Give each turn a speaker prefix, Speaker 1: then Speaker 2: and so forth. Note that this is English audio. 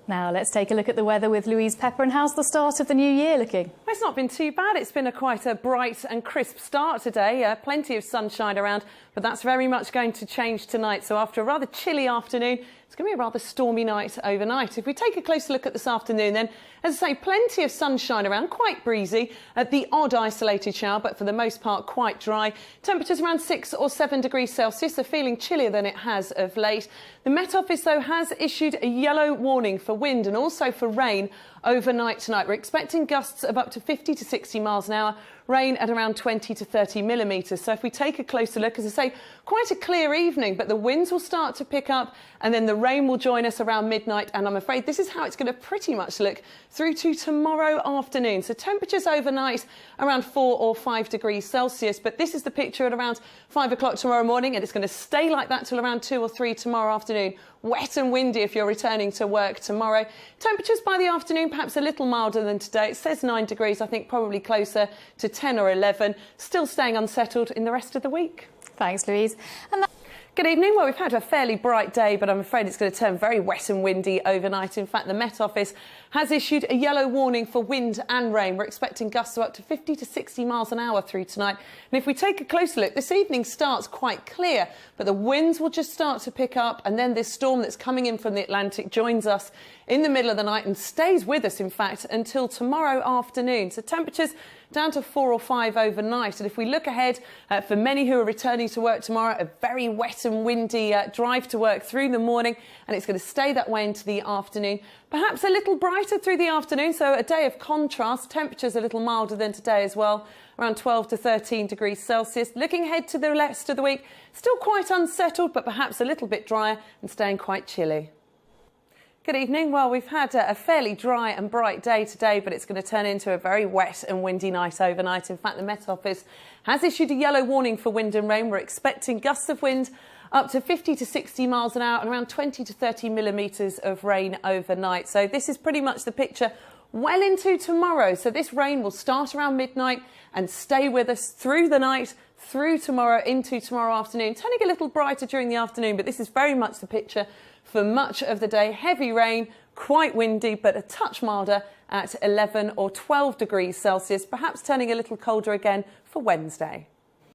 Speaker 1: Now let's take a look at the weather with Louise Pepper. And how's the start of the new year looking?
Speaker 2: Well, it's not been too bad. It's been quite a bright and crisp start today. Plenty of sunshine around, but that's very much going to change tonight. So after a rather chilly afternoon, it's going to be a rather stormy night overnight. If we take a closer look at this afternoon, then, as I say, plenty of sunshine around, quite breezy, the odd isolated shower, but for the most part quite dry. Temperatures around 6 or 7 degrees Celsius, so feeling chillier than it has of late. The Met Office, though, has issued a yellow warning for wind and also for rain overnight tonight. We're expecting gusts of up to 50 to 60 miles an hour, rain at around 20 to 30 millimetres. So if we take a closer look, as I say, quite a clear evening, but the winds will start to pick up and then the rain will join us around midnight. And I'm afraid this is how it's going to pretty much look through to tomorrow afternoon. So temperatures overnight around 4 or 5 degrees Celsius. But this is the picture at around 5 o'clock tomorrow morning, and it's going to stay like that till around 2 or 3 tomorrow afternoon. Wet and windy if you're returning to work tomorrow. Temperatures by the afternoon perhaps a little milder than today. It says 9 degrees, I think probably closer to 10 or 11. Still staying unsettled in the rest of the week.
Speaker 1: Thanks, Louise.
Speaker 2: Good evening. Well, we've had a fairly bright day, but I'm afraid it's going to turn very wet and windy overnight. In fact, the Met Office has issued a yellow warning for wind and rain. We're expecting gusts of up to 50 to 60 miles an hour through tonight. And if we take a closer look, this evening starts quite clear, but the winds will just start to pick up, and then this storm that's coming in from the Atlantic joins us in the middle of the night and stays with us, in fact, until tomorrow afternoon. So temperatures down to 4 or 5 overnight. And if we look ahead, for many who are returning to work tomorrow, a very wet and windy drive to work through the morning, and it's going to stay that way into the afternoon. Perhaps a little brighter through the afternoon, so a day of contrast. Temperatures a little milder than today as well, around 12 to 13 degrees Celsius. Looking ahead to the rest of the week, still quite unsettled, but perhaps a little bit drier and staying quite chilly. Good evening. Well, we've had a fairly dry and bright day today, but it's going to turn into a very wet and windy night overnight. In fact, the Met Office has issued a yellow warning for wind and rain. We're expecting gusts of wind up to 50 to 60 miles an hour and around 20 to 30 millimetres of rain overnight. So this is pretty much the picture well into tomorrow. So this rain will start around midnight and stay with us through the night, through tomorrow, into tomorrow afternoon. Turning a little brighter during the afternoon, but this is very much the picture for much of the day. Heavy rain, quite windy, but a touch milder at 11 or 12 degrees Celsius, perhaps turning a little colder again for Wednesday.